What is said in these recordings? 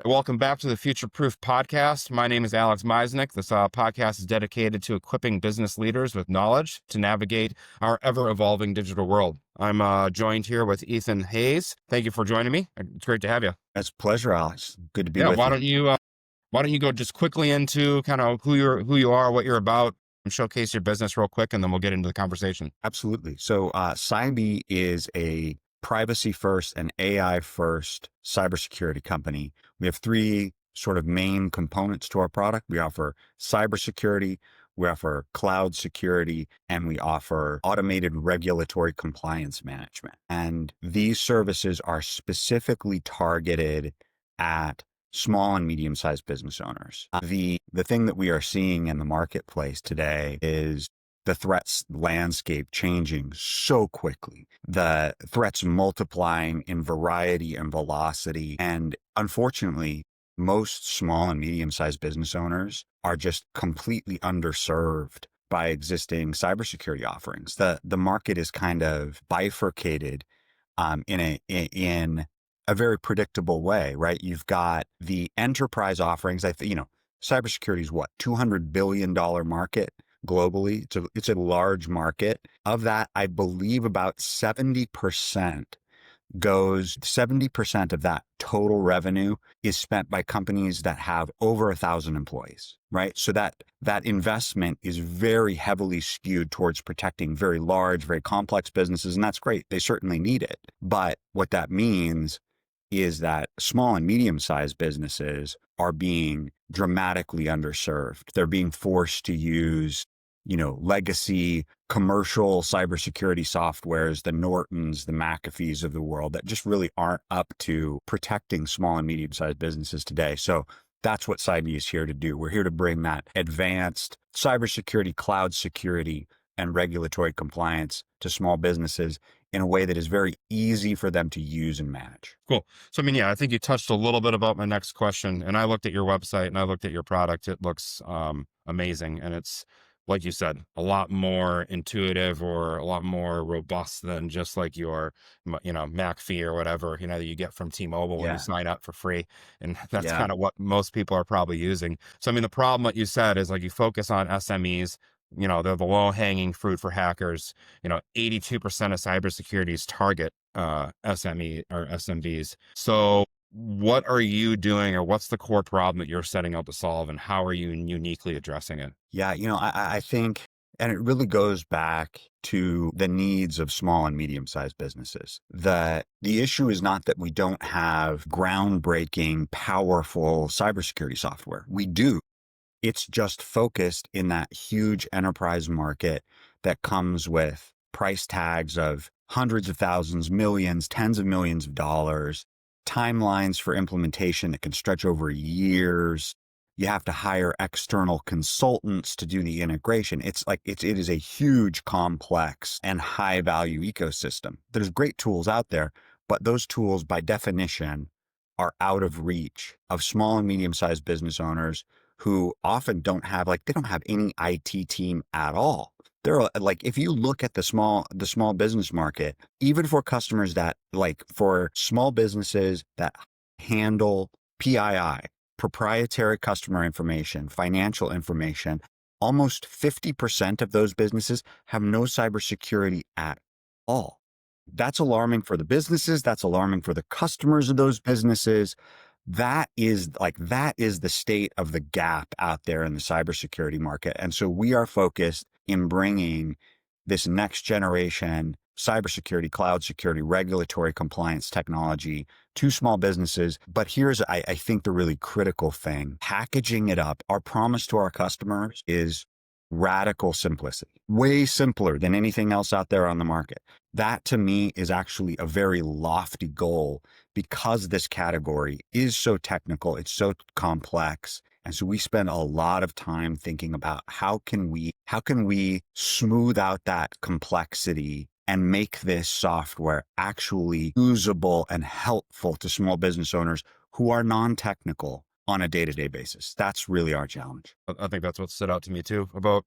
Welcome back to the Future Proof podcast. My name is Alex Mysinek. This podcast is dedicated to equipping business leaders with knowledge to navigate our ever-evolving digital world. I'm joined here with Ethan Hayes. Thank you for joining me. It's great to have you. It's a pleasure, Alex. Good to be Yeah, with why you. don't you go just quickly into kind of who you are, what you're about, and showcase your business real quick, and then we'll get into the conversation. Absolutely. So, Cybee is a privacy first and AI first cybersecurity company. We have three sort of main components to our product. We offer cybersecurity, we offer cloud security, and we offer automated regulatory compliance management. And these services are specifically targeted at small and medium-sized business owners. The thing that we are seeing in the marketplace today is the threats landscape changing so quickly, the threats multiplying in variety and velocity. And unfortunately, most small and medium-sized business owners are just completely underserved by existing cybersecurity offerings. The market is kind of bifurcated in a very predictable way, right? You've got the enterprise offerings. Cybersecurity is what, $200 billion market globally. It's a large market. Of that, I believe about 70% of that total revenue is spent by companies that have over 1,000 employees, right? So that investment is very heavily skewed towards protecting very large, very complex businesses. And that's great. They certainly need it. But what that means is that small and medium-sized businesses are being dramatically underserved. They're being forced to use, legacy commercial cybersecurity softwares, the Nortons, the McAfees of the world that just really aren't up to protecting small and medium-sized businesses today. So that's what Cybee is here to do. We're here to bring that advanced cybersecurity, cloud security, and regulatory compliance to small businesses in a way that is very easy for them to use and manage. Cool. So, I think you touched a little bit about my next question, and I looked at your website and I looked at your product. It looks amazing. And it's, like you said, a lot more intuitive or a lot more robust than just like your, McAfee or whatever, that you get from T-Mobile when you Yeah. sign up for free. And that's Yeah. kind of what most people are probably using. So, the problem that you said is like you focus on SMEs. They're the low hanging fruit for hackers. 82% of cybersecurity's target SME or SMBs. So what are you doing, or what's the core problem that you're setting out to solve, and how are you uniquely addressing it? Yeah. I think, and it really goes back to the needs of small and medium-sized businesses. The issue is not that we don't have groundbreaking, powerful cybersecurity software. We do. It's just focused in that huge enterprise market that comes with price tags of hundreds of thousands, millions, tens of millions of dollars, timelines for implementation that can stretch over years. You have to hire external consultants to do the integration. It is a huge, complex, and high value ecosystem. There's great tools out there, but those tools by definition are out of reach of small and medium sized business owners who often don't have any IT team at all. If you look at the small business market, even for customers for small businesses that handle PII, proprietary customer information, financial information, almost 50% of those businesses have no cybersecurity at all. That's alarming for the businesses. That's alarming for the customers of those businesses. That is the state of the gap out there in the cybersecurity market. And so we are focused in bringing this next generation cybersecurity, cloud security, regulatory compliance technology to small businesses. But here's, I think, the really critical thing, packaging it up. Our promise to our customers is radical simplicity, way simpler than anything else out there on the market. That to me is actually a very lofty goal because this category is so technical, it's so complex. And so we spend a lot of time thinking about how can we smooth out that complexity and make this software actually usable and helpful to small business owners who are non-technical on a day-to-day basis. That's really our challenge. I think that's what stood out to me too about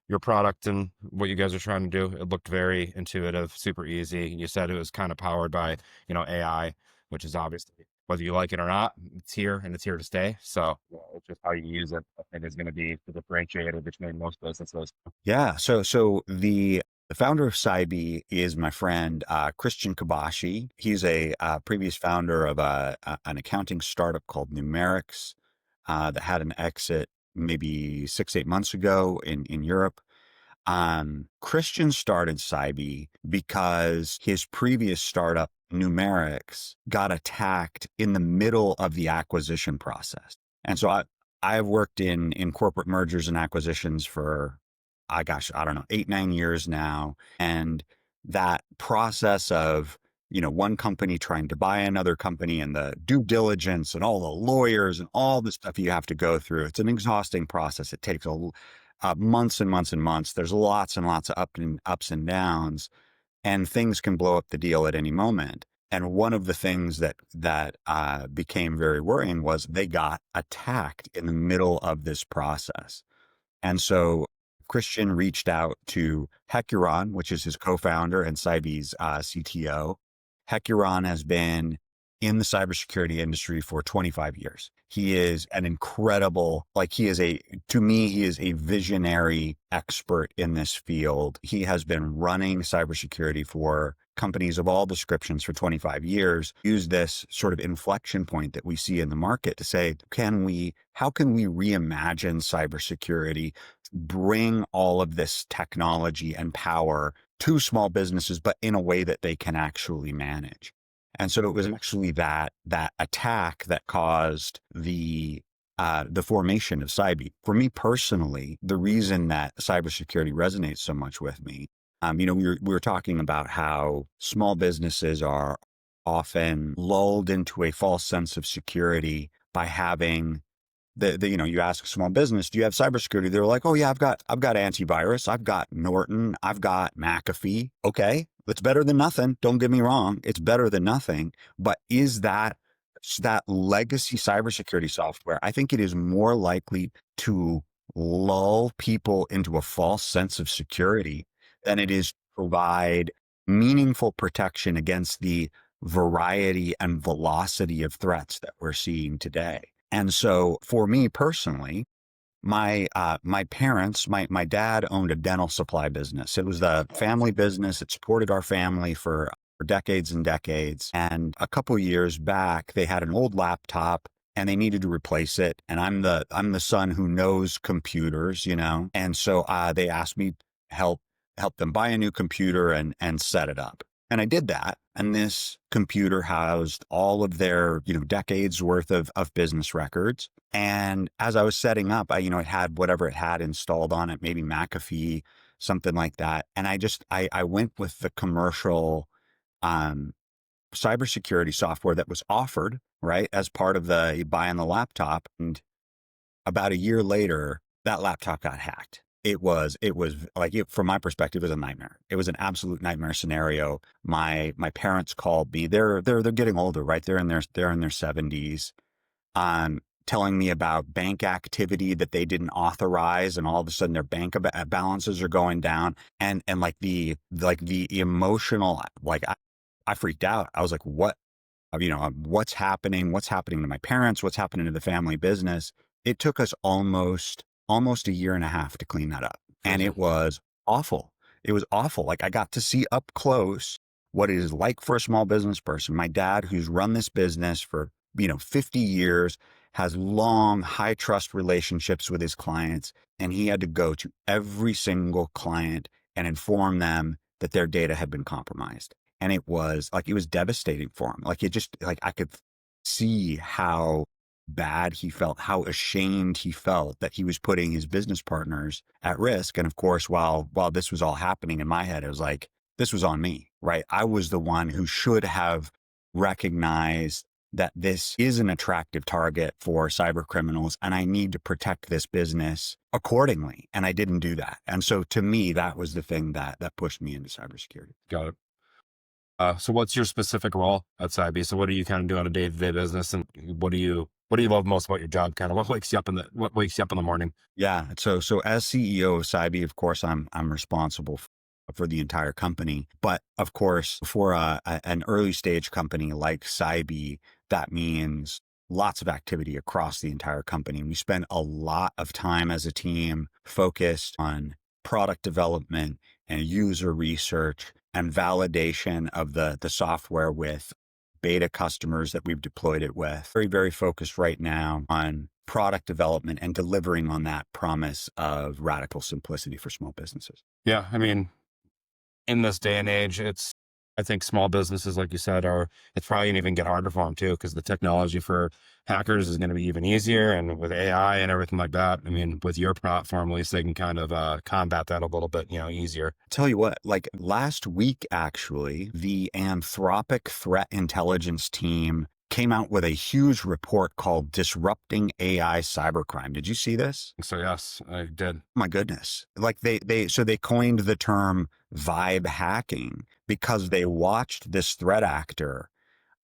your product and what you guys are trying to do. It looked very intuitive, super easy. You said it was kind of powered by, AI, which is obviously whether you like it or not. It's here and it's here to stay. So it's just how you use it, I think, is going to be the differentiator between most businesses. Yeah. So the founder of Cybee is my friend Christian Kabashi. He's a previous founder of an accounting startup called Numerics that had an exit maybe 6, 8 months ago in Europe. Christian started Cybee because his previous startup, Numerics, got attacked in the middle of the acquisition process. And so I've worked in corporate mergers and acquisitions for, I don't know, 8, 9 years now. And that process of, one company trying to buy another company and the due diligence and all the lawyers and all the stuff you have to go through, it's an exhausting process. It takes months and months and months. There's lots and lots of ups and downs, and things can blow up the deal at any moment. And one of the things that became very worrying was they got attacked in the middle of this process. And so Christian reached out to Hecuron, which is his co-founder and Cybee's CTO. Hecuron has been in the cybersecurity industry for 25 years. He is an incredible, to me, he is a visionary expert in this field. He has been running cybersecurity for companies of all descriptions for 25 years. Use this sort of inflection point that we see in the market to say, how can we reimagine cybersecurity, bring all of this technology and power to small businesses, but in a way that they can actually manage? And so it was actually that attack that caused the formation of Cybee. For me personally, the reason that cybersecurity resonates so much with me, we were talking about how small businesses are often lulled into a false sense of security by having you ask a small business, do you have cybersecurity? They're like, oh yeah, I've got antivirus. I've got Norton. I've got McAfee. Okay. It's better than nothing. Don't get me wrong. It's better than nothing. But is that legacy cybersecurity software? I think it is more likely to lull people into a false sense of security than it is to provide meaningful protection against the variety and velocity of threats that we're seeing today. And so for me personally, my parents, my dad owned a dental supply business. It was the family business. It supported our family for decades and decades. And a couple of years back, they had an old laptop and they needed to replace it. And I'm the son who knows computers, and so they asked me help them buy a new computer and set it up. And I did that. And this computer housed all of their, decades worth of business records. And as I was setting up, it had whatever it had installed on it, maybe McAfee, something like that. And I went with the commercial cybersecurity software that was offered, right, as part of the buying the laptop. And about a year later, that laptop got hacked. It was from my perspective, it was a nightmare. It was an absolute nightmare scenario. My parents called me. They're getting older, right? They're in their 70s. Telling me about bank activity that they didn't authorize, and all of a sudden their bank balances are going down, and the emotional, I freaked out. I was like, what, what's happening? What's happening to my parents? What's happening to the family business? It took us almost a year and a half to clean that up. And it was awful. It was awful. Like, I got to see up close what it is like for a small business person. My dad, who's run this business for, 50 years, has long, high trust relationships with his clients. And he had to go to every single client and inform them that their data had been compromised. And it was devastating for him. I could see how bad he felt, how ashamed he felt that he was putting his business partners at risk. And of course, while this was all happening in my head, it was like, this was on me, right? I was the one who should have recognized that this is an attractive target for cyber criminals, and I need to protect this business accordingly. And I didn't do that. And so to me, that was the thing that pushed me into cybersecurity. Got it. So what's your specific role at Cybee? So what do you kind of do on a day-to-day business, and what do you love most about your job? Kind of what wakes you up in the morning? Yeah. So as CEO of Cybee, of course, I'm responsible for the entire company. But of course, for an early stage company like Cybee, that means lots of activity across the entire company. We spend a lot of time as a team focused on product development and user research and validation of the software with beta customers that we've deployed it with. Very, very focused right now on product development and delivering on that promise of radical simplicity for small businesses. Yeah. I mean, in this day and age, I think small businesses, like you said, it's probably going to even get harder for them too, because the technology for hackers is going to be even easier. And with AI and everything like that, I mean, with your platform, at least they can kind of combat that a little bit, easier. Tell you what, like last week, actually, the Anthropic threat intelligence team came out with a huge report called Disrupting AI Cybercrime. Did you see this? So yes, I did. My goodness. Like they coined the term vibe hacking because they watched this threat actor.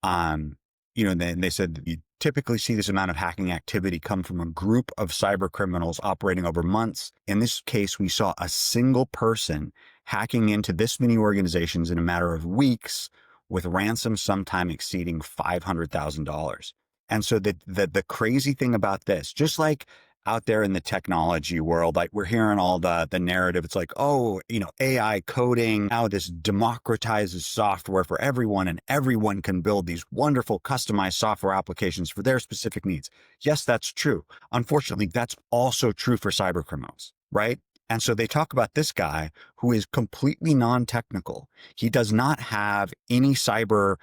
And then they said you typically see this amount of hacking activity come from a group of cyber criminals operating over months. In this case, we saw a single person hacking into this many organizations in a matter of weeks with ransom sometime exceeding $500,000. And so the crazy thing about this, just like out there in the technology world, like we're hearing all the narrative. It's like, oh, AI coding, how this democratizes software for everyone and everyone can build these wonderful customized software applications for their specific needs. Yes, that's true. Unfortunately, that's also true for cyber criminals, right? And so they talk about this guy who is completely non-technical. He does not have any skills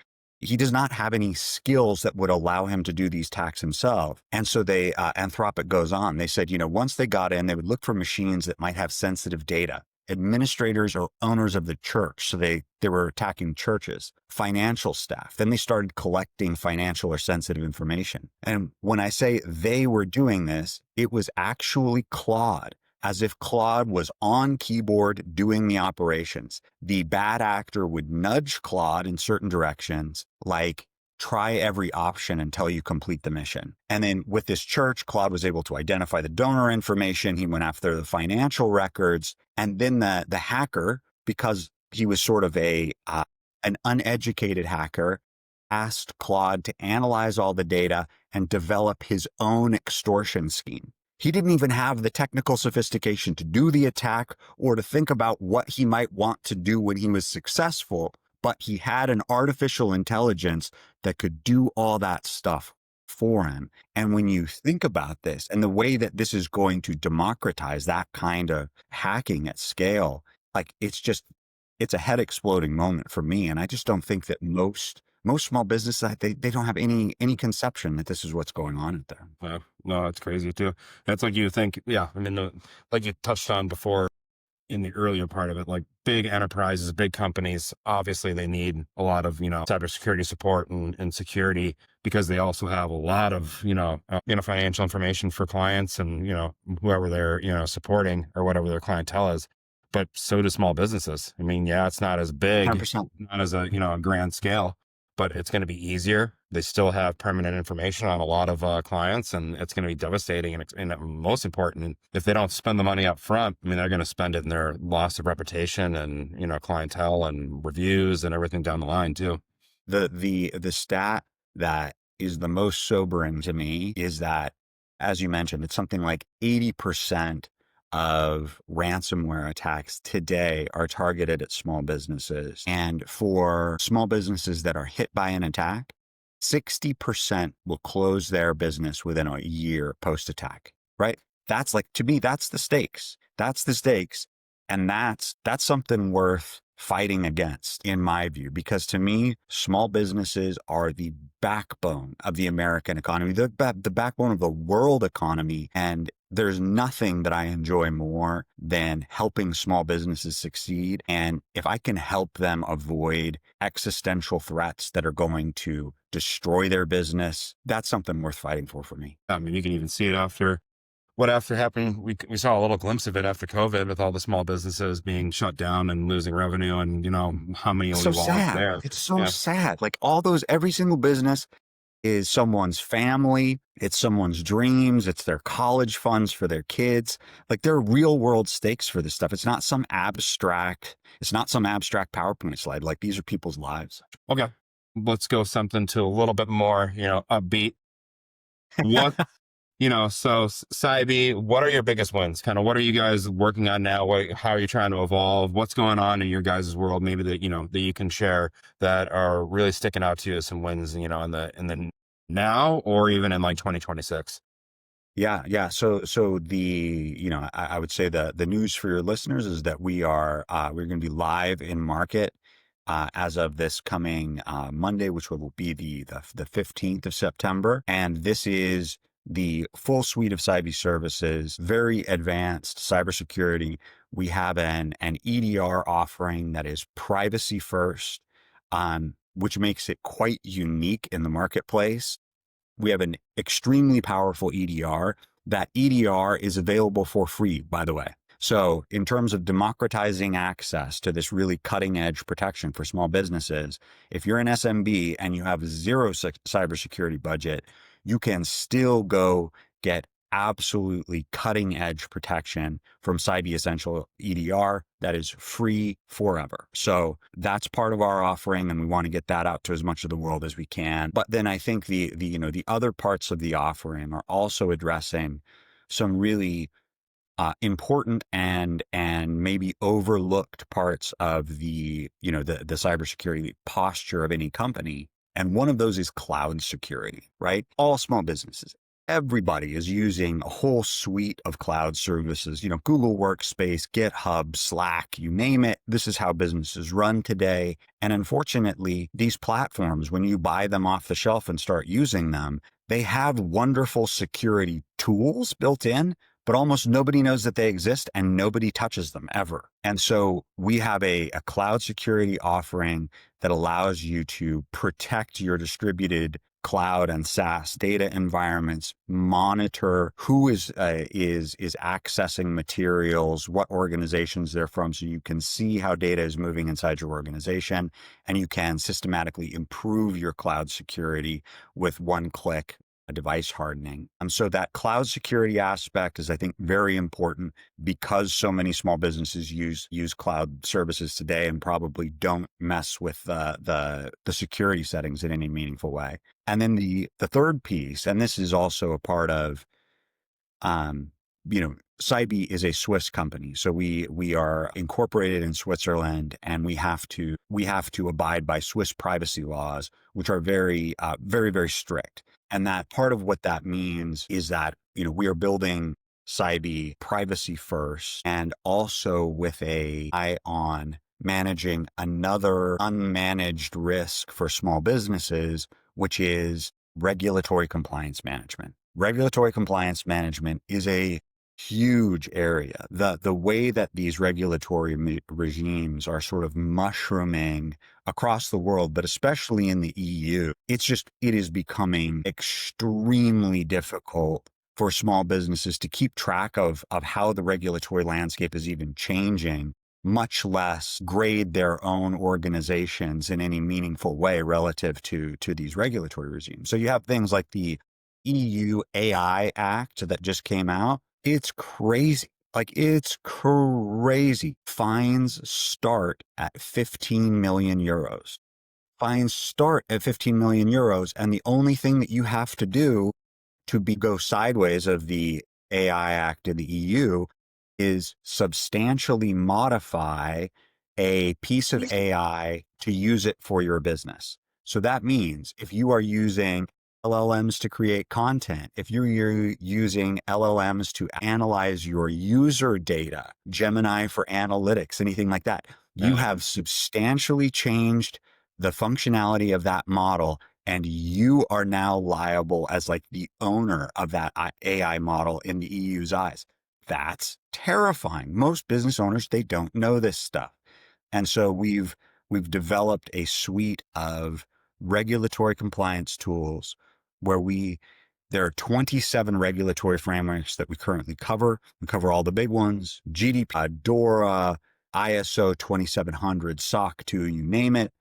that would allow him to do these attacks himself. And so Anthropic goes on. They said, once they got in, they would look for machines that might have sensitive data, administrators or owners of the church. So they were attacking churches, financial staff. Then they started collecting financial or sensitive information. And when I say they were doing this, it was actually Claude. As if Claude was on keyboard doing the operations. The bad actor would nudge Claude in certain directions, like try every option until you complete the mission. And then with this church, Claude was able to identify the donor information. He went after the financial records. And then the hacker, because he was sort of an uneducated hacker, asked Claude to analyze all the data and develop his own extortion scheme. He didn't even have the technical sophistication to do the attack or to think about what he might want to do when he was successful, but he had an artificial intelligence that could do all that stuff for him. And when you think about this and the way that this is going to democratize that kind of hacking at scale, like it's a head exploding moment for me. And I just don't think that most small businesses, they don't have any conception that this is what's going on out there. Yeah, no, it's crazy too. That's like you think, yeah. I mean, like you touched on before in the earlier part of it, like big enterprises, big companies, obviously they need a lot of, cybersecurity support and security because they also have a lot of, financial information for clients and, whoever they're, supporting or whatever their clientele is. But so do small businesses. I mean, yeah, it's not as big, 100%. not as a grand scale, but it's going to be easier. They still have permanent information on a lot of clients, and it's going to be devastating. And most important, if they don't spend the money up front, I mean, they're going to spend it in their loss of reputation and, clientele and reviews and everything down the line too. The stat that is the most sobering to me is that, as you mentioned, it's something like 80% of ransomware attacks today are targeted at small businesses. And for small businesses that are hit by an attack, 60% will close their business within a year post-attack, right? That's like, to me, that's the stakes. That's the stakes. And that's something worth fighting against, in my view, because to me, small businesses are the backbone of the American economy, the backbone of the world economy. And there's nothing that I enjoy more than helping small businesses succeed. And if I can help them avoid existential threats that are going to destroy their business, that's something worth fighting for me. I mean, you can even see it after happened. We saw a little glimpse of it after COVID with all the small businesses being shut down and losing revenue, and how many It's so lost sad. there. It's so Yeah. sad. Like every single business is someone's family, it's someone's dreams, it's their college funds for their kids. Like there are real world stakes for this stuff. It's not some abstract PowerPoint slide. Like these are people's lives. Okay. Let's go something to a little bit more, upbeat. What, so Cybee, what are your biggest wins? Kind of what are you guys working on now? How are you trying to evolve? What's going on in your guys' world? Maybe that you can share that are really sticking out to you as some wins, in the now or even in like 2026. Yeah, yeah. So I would say the news for your listeners is that we're going to be live in market as of this coming Monday, which will be the 15th of September, and this is the full suite of Cybee services, very advanced cybersecurity. We have an EDR offering that is privacy first, which makes it quite unique in the marketplace. We have an extremely powerful EDR. That EDR is available for free, by the way. So in terms of democratizing access to this really cutting edge protection for small businesses, if you're an SMB and you have zero cybersecurity budget, you can still go get absolutely cutting edge protection from Cybee Essential EDR that is free forever. So that's part of our offering, and we want to get that out to as much of the world as we can. But then I think the other parts of the offering are also addressing some really important and maybe overlooked parts of the cybersecurity posture of any company. And one of those is cloud security, right? All small businesses, everybody is using a whole suite of cloud services, Google Workspace, GitHub, Slack, you name it. This is how businesses run today. And unfortunately, these platforms, when you buy them off the shelf and start using them, they have wonderful security tools built in, but almost nobody knows that they exist and nobody touches them ever. And so we have a cloud security offering that allows you to protect your distributed cloud and SaaS data environments, monitor who is accessing materials, what organizations they're from, so you can see how data is moving inside your organization, and you can systematically improve your cloud security with one click device hardening. So that cloud security aspect is, I think, very important because so many small businesses use cloud services today and probably don't mess with the security settings in any meaningful way. And then the third piece, and this is also a part of, Cybee is a Swiss company, so we are incorporated in Switzerland, and we have to abide by Swiss privacy laws, which are very, very, very strict. And that part of what that means is that we are building Cybee privacy first, and also with an eye on managing another unmanaged risk for small businesses, which is regulatory compliance management. Regulatory compliance management is a huge area. The way that these regulatory regimes are sort of mushrooming across the world, but especially in the EU, it is becoming extremely difficult for small businesses to keep track of how the regulatory landscape is even changing, much less grade their own organizations in any meaningful way relative to these regulatory regimes. So you have things like the EU AI Act that just came out. It's crazy. Like, it's crazy. Fines start at 15 million euros. Fines start at 15 million euros. And the only thing that you have to do to go sideways of the AI Act in the EU is substantially modify a piece of AI to use it for your business. So that means if you are using LLMs to create content, if you're using LLMs to analyze your user data, Gemini for analytics, anything like that, you have substantially changed the functionality of that model, and you are now liable as like the owner of that AI model in the EU's eyes. That's terrifying. Most business owners, they don't know this stuff. And so we've developed a suite of regulatory compliance tools where there are 27 regulatory frameworks that we currently cover. We cover all the big ones: GDPR, DORA, ISO 2700, SOC 2, you name it.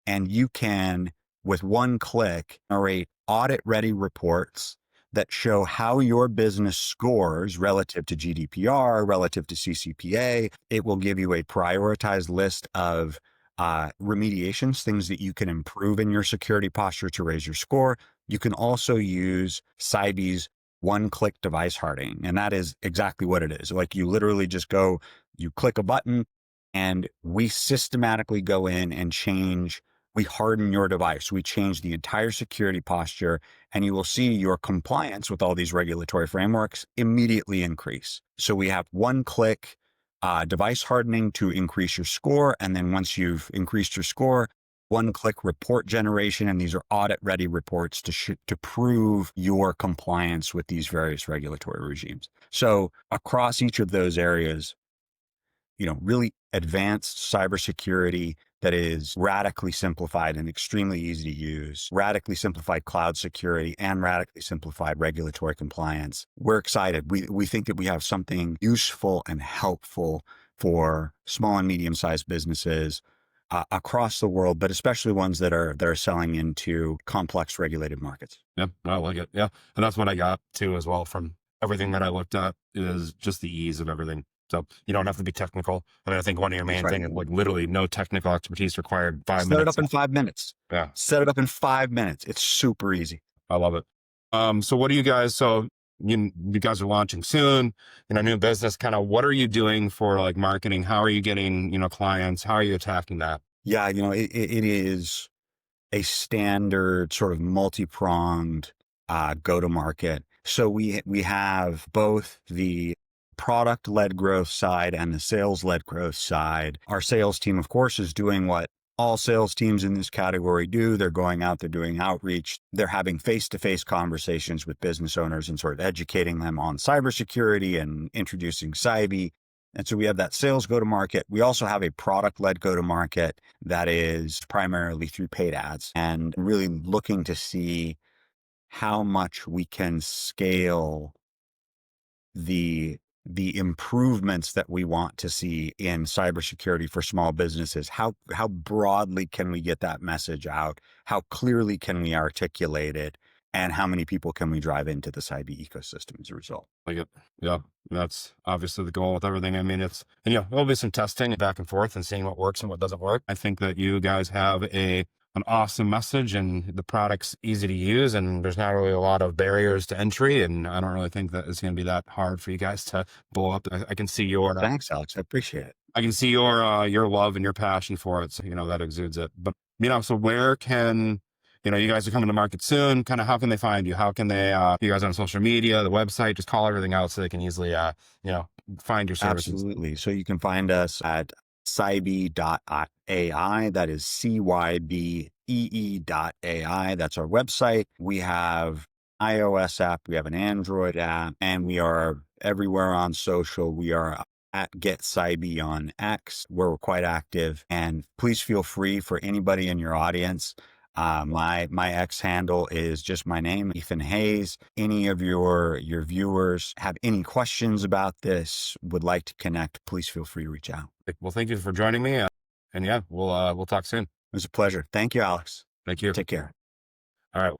And you can, with one click, generate audit-ready reports that show how your business scores relative to GDPR, relative to CCPA. It will give you a prioritized list of remediations, things that you can improve in your security posture to raise your score. You can also use Cybee's one-click device hardening, and that is exactly what it is. Like, you literally just go, you click a button, and we systematically go in and we harden your device. We change the entire security posture, and you will see your compliance with all these regulatory frameworks immediately increase. So we have one-click device hardening to increase your score. And then once you've increased your score, one-click report generation. And these are audit-ready reports to prove your compliance with these various regulatory regimes. So across each of those areas, really advanced cybersecurity that is radically simplified and extremely easy to use, radically simplified cloud security, and radically simplified regulatory compliance. We're excited. We think that we have something useful and helpful for small and medium-sized businesses across the world, but especially ones that are selling into complex regulated markets. Yeah, I like it. Yeah. And that's what I got too as well from everything that I looked at is just the ease of everything. So you don't have to be technical. I mean, I think one of your That's main right. things is like literally no technical expertise required, 5 minutes. Set it up in 5 minutes. Yeah. Set it up in 5 minutes. It's super easy. I love it. So what do you guys, so you guys are launching soon, new business, kind of what are you doing for like marketing? How are you getting, clients? How are you attacking that? Yeah, it is a standard sort of multi-pronged go-to-market. So we have both the product-led growth side and the sales-led growth side. Our sales team, of course, is doing what all sales teams in this category do. They're going out, they're doing outreach, they're having face-to-face conversations with business owners and sort of educating them on cybersecurity and introducing Cybee. And so we have that sales go-to-market. We also have a product-led go-to-market that is primarily through paid ads and really looking to see how much we can scale the improvements that we want to see in cybersecurity for small businesses. How broadly can we get that message out? How clearly can we articulate it? And how many people can we drive into the Cybee ecosystem as a result? Like it. Yeah. That's obviously the goal with everything. I mean, there'll be some testing back and forth and seeing what works and what doesn't work. I think that you guys have an awesome message and the product's easy to use and there's not really a lot of barriers to entry. And I don't really think that it's going to be that hard for you guys to blow up. I can see Thanks, Alex. I appreciate it. I can see your love and your passion for it. So, that exudes it. But, so where can, you guys are coming to market soon. Kind of how can they find you? How can they, you guys on social media, the website, just call everything out so they can easily, find your services. Absolutely. So you can find us at Cybee.ai. That is CYBEE.ai. That's our website. We have iOS app, we have an Android app, and we are everywhere on social. We are at Get Cybee on X, where we're quite active. And please feel free for anybody in your audience. My X handle is just my name, Ethan Hayes. Any of your viewers have any questions about this, would like to connect, please feel free to reach out. Well, thank you for joining me. And yeah, we'll talk soon. It was a pleasure. Thank you, Alex. Thank you. Take care. All right.